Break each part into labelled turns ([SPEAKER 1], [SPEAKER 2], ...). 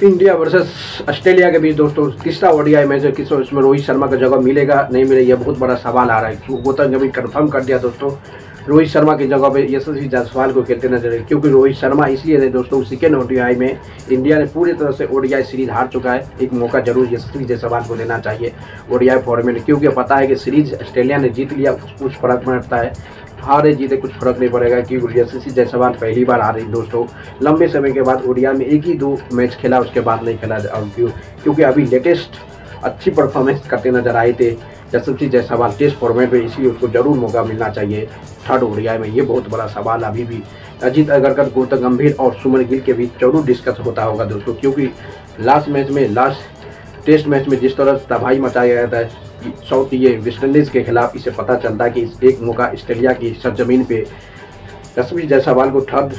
[SPEAKER 1] India versus Australia के बीच दोस्तों तीसरा ओडीआई मैच है। किस उसमें रोहित शर्मा का जगह मिलेगा नहीं मिलेगा, यह बहुत बड़ा सवाल आ रहा है। गौतम गंभीर कंफर्म कर दिया दोस्तों, रोहित शर्मा की जगह पे यशस्वी जायसवाल को खेलते नजर आए, क्योंकि रोहित शर्मा इसलिए नहीं दोस्तों, सेकेंड ओडीआई में इंडिया ने पूरी तरह से ओडीआई सीरीज हार चुका है। एक मौका जरूर यशस्वी जायसवाल को देना चाहिए ओडीआई फॉर्मेट में, क्योंकि पता है कि सीरीज ऑस्ट्रेलिया ने जीत लिया, कुछ फर्क पड़ता है, हारे जीते कुछ फर्क नहीं पड़ेगा, क्योंकि यशस्वी जायसवाल पहली बार आ रही दोस्तों लंबे समय के बाद। ओडीआई में एक ही 2 मैच खेला, उसके बाद नहीं खेला, और क्योंकि अभी लेटेस्ट अच्छी परफॉर्मेंस करते नजर आए थे यशस्वी जायसवाल टेस्ट फॉर्मेट में, इसलिए उसको जरूर मौका मिलना चाहिए थर्ड ओडीआई में। ये बहुत बड़ा सवाल अभी भी अजीत अगरकर, गौतम गंभीर और सुमन गिल के बीच जरूर डिस्कस होता होगा दोस्तों, क्योंकि लास्ट टेस्ट मैच में जिस तरह तबाही मचाया गया था साउथ ये वेस्टइंडीज़ के खिलाफ, इसे पता चलता है कि एक मौका ऑस्ट्रेलिया की सरजमीन पे यशस्वी जायसवाल को थर्ड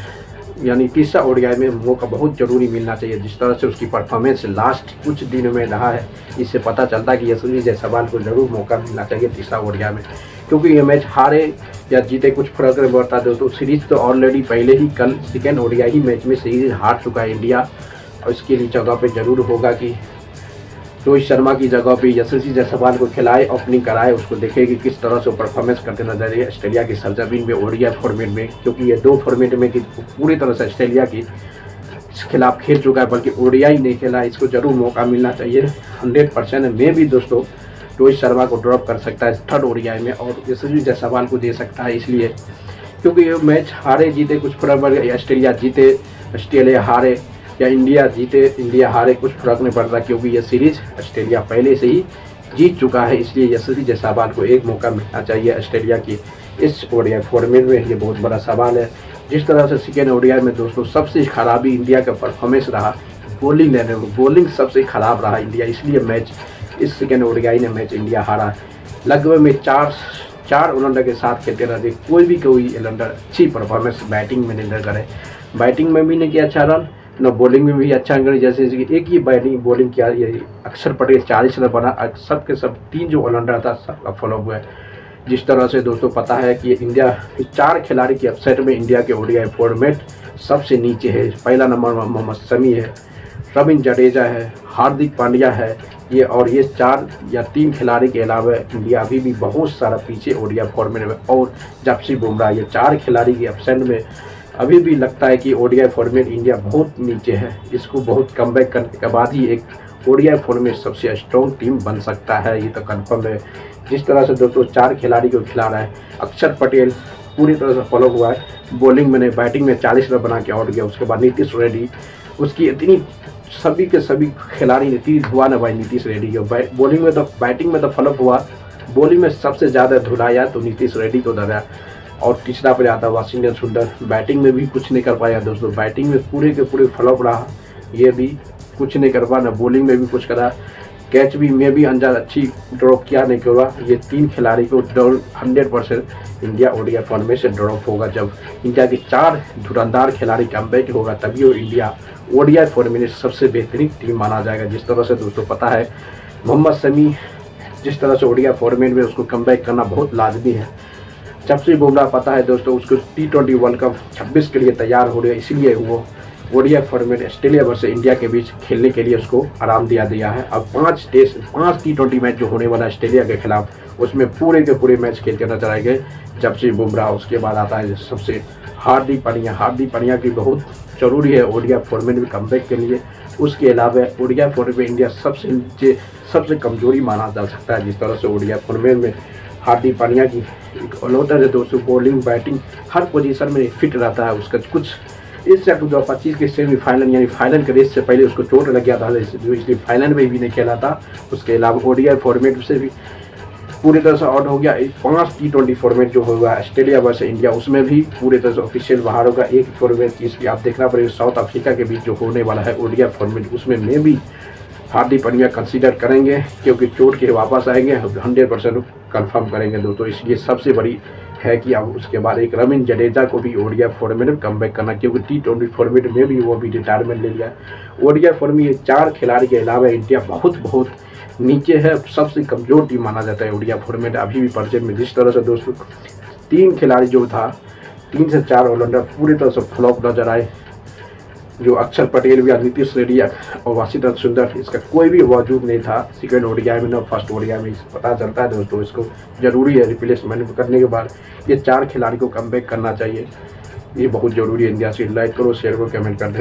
[SPEAKER 1] यानी तीसरा ओडीआई में मौका बहुत जरूरी मिलना चाहिए। जिस तरह से उसकी परफॉर्मेंस लास्ट कुछ दिनों में रहा है, इससे पता चलता है कि यशस्वी जायसवाल को जरूर मौका मिलना चाहिए तीसरा ओडीआई में, क्योंकि ये मैच हारे या जीते कुछ फर्क नहीं पड़ता दोस्तों। सीरीज तो ऑलरेडी पहले ही कल सेकेंड ओडीआई ही मैच में सीरीज हार चुका है इंडिया, और इसके लिए जगह पे जरूर होगा कि रोहित शर्मा की जगह पे यशस्वी जायसवाल को खिलाए, ओपनिंग कराए, उसको देखे कि किस तरह से परफॉर्मेंस करते नजर आए ऑस्ट्रेलिया की सरजमीन में ओडीआई फॉर्मेट में, क्योंकि ये 2 फॉर्मेट में कि पूरी तरह से ऑस्ट्रेलिया की खिलाफ खेल चुका है, बल्कि ओडीआई नहीं खेला। इसको जरूर मौका मिलना चाहिए 100%। में भी दोस्तों रोहित शर्मा को ड्रॉप कर सकता है थर्ड ओडीआई में, और यशस्वी जायसवाल को दे सकता है, इसलिए क्योंकि ये मैच हारे जीते कुछ फर्क पड़ गया, ऑस्ट्रेलिया जीते ऑस्ट्रेलिया हारे या इंडिया जीते इंडिया हारे कुछ फर्क नहीं पड़ता, क्योंकि यह सीरीज ऑस्ट्रेलिया पहले से ही जीत चुका है। इसलिए यशस्वी जायसवाल को एक मौका मिलना चाहिए ऑस्ट्रेलिया की इस ओडीआई फॉर्मेट में। ये बहुत बड़ा सवाल है। जिस तरह से सेकेंड ओडीआई में दोस्तों सबसे खराबी इंडिया का परफॉर्मेंस रहा, बॉलिंग सबसे खराब रहा इंडिया, इसलिए मैच इस सेकेंड ओडीआई ने मैच इंडिया हारा। लगभग में चार ओलंडर के साथ खेलते रहते, कोई ओलंडर अच्छी परफॉर्मेंस बैटिंग में नहीं करे, बैटिंग में भी नहीं किया अच्छा रन, न बॉलिंग में भी अच्छा करे। जैसे कि एक ही बॉलिंग किया, ये अक्षर पटेल 40 रन बना, सब के सब 3 जो ऑलराउंडर था सबका फॉलो हुआ है। जिस तरह से दोस्तों पता है कि इंडिया 4 खिलाड़ी की अपसेट में इंडिया के ओडीआई फॉर्मेट सबसे नीचे है। पहला नंबर मोहम्मद शमी है, रविंद्र जडेजा है, हार्दिक पांड्या है, ये 4 या 3 खिलाड़ी के अलावा इंडिया अभी भी बहुत सारा पीछे ओडीआई फॉर्मेट में, और जसप्रीत बुमराह, ये 4 खिलाड़ी की अपसेट में अभी भी लगता है कि ओडीआई फॉर्मेट इंडिया बहुत नीचे है। इसको बहुत कमबैक करने के बाद ही एक ओडीआई फॉर्मेट सबसे स्ट्रॉन्ग टीम बन सकता है, ये तो कंफर्म है। जिस तरह से दोस्तों 4 खिलाड़ी को खिला रहा है, अक्षर पटेल पूरी तरह से फॉलो हुआ है, बॉलिंग में नहीं बैटिंग में 40 रन बना के आउट गया। उसके बाद नीतीश रेड्डी, उसकी इतनी सभी के सभी खिलाड़ी नीतीश हुआ ना भाई, नीतीश रेड्डी को बॉलिंग में तो बैटिंग में तो फॉलो हुआ, बॉलिंग में सबसे ज़्यादा धुलाया तो नीतीश रेड्डी को धराया, और तीसरा पर आता वाशिंगटन सुंदर। बैटिंग में भी कुछ नहीं कर पाया दोस्तों, बैटिंग में पूरे के पूरे फ्लॉप रहा, ये भी कुछ नहीं कर पाया, ना बॉलिंग में भी कुछ करा, कैच भी में भी अंदाज अच्छी ड्रॉप किया नहीं हुआ। ये 3 खिलाड़ी को 100% इंडिया ओडीआई फॉर्मेट से ड्रॉप होगा। जब इंडिया के 4 धुरंधार खिलाड़ी कमबैक होगा, तभी वो इंडिया ओडीआई फॉर्मेट सबसे बेहतरीन टीम माना जाएगा। जिस तरह से दोस्तों पता है मोहम्मद शमी जिस तरह से ओडीआई फॉर्मेट में उसको कमबैक करना बहुत लाजमी है। जसप्रीत बुमराह पता है दोस्तों उसको T20 वर्ल्ड कप 26 के लिए तैयार हो रही है, इसलिए वो ODI format Australia versus India के बीच खेलने के लिए उसको आराम दिया है। अब 5 T20 मैच जो होने वाला है ऑस्ट्रेलिया के खिलाफ, उसमें पूरे के पूरे मैच खेलते नजर आएंगे जसप्रीत बुमराह। उसके बाद आता है सबसे हार्दिक पांड्या की बहुत जरूरी है ओडीआई फॉर्मेट में कमबैक के लिए। उसके अलावा ओडीआई फॉर्मेट में इंडिया सबसे नीचे सबसे कमजोरी माना जा सकता है। जिस तरह से ओडीआई फॉर्मेट में हार्दिक पांड्या की ऑलराउंडर है दोस्तों, बॉलिंग बैटिंग हर पोजीशन में फिट रहता है। उसका कुछ इस 2025 के सेमीफाइनल यानी फाइनल के रेस से पहले उसको चोट लग गया था, जो इसलिए फाइनल में भी नहीं खेला था। उसके अलावा ओडीआई फॉर्मेट से भी पूरी तरह से आउट हो गया। 5 T20 फॉर्मेट जो होगा ऑस्ट्रेलिया वर्सेस इंडिया, उसमें भी पूरी तरह से ऑफिशियल बाहर होगा। एक फॉर्मेट इसलिए आप देखना पड़ेगा साउथ अफ्रीका के बीच जो होने वाला है ओडीआई फॉर्मेट, उसमें मैं भी हार्दिक पांड्या कंसीडर करेंगे, क्योंकि चोट के वापस आएंगे 100% कंफर्म करेंगे दोस्तों। इसलिए सबसे बड़ी है कि अब उसके बाद एक रविंद्र जडेजा को भी ओडीआई फॉर्मेट में कमबैक करना, क्योंकि T20 फॉर्मेट में भी वो भी रिटायरमेंट ले लिया। ओडीआई फॉर्मेट ये 4 खिलाड़ी के अलावा इंडिया बहुत नीचे है, सबसे कमजोर टीम माना जाता है ओडीआई फॉर्मेट अभी भी परसेंट में। जिस तरह से दोस्तों 3 खिलाड़ी जो था 3 से 4 ऑलराउंडर पूरी तरह से फ्लॉप नजर आए। जो अक्षर पटेल या नीतीश रेड्डी और वाशिंगटन सुंदर, इसका कोई भी वजूद नहीं था सेकेंड ओडीआई में न फर्स्ट ओडीआई में। पता चलता है दोस्तों, इसको जरूरी है रिप्लेसमेंट करने के बाद ये 4 खिलाड़ी को कमबैक करना चाहिए। ये बहुत जरूरी है। इंडिया से लाइक करो, शेयर करो, कमेंट कर दे।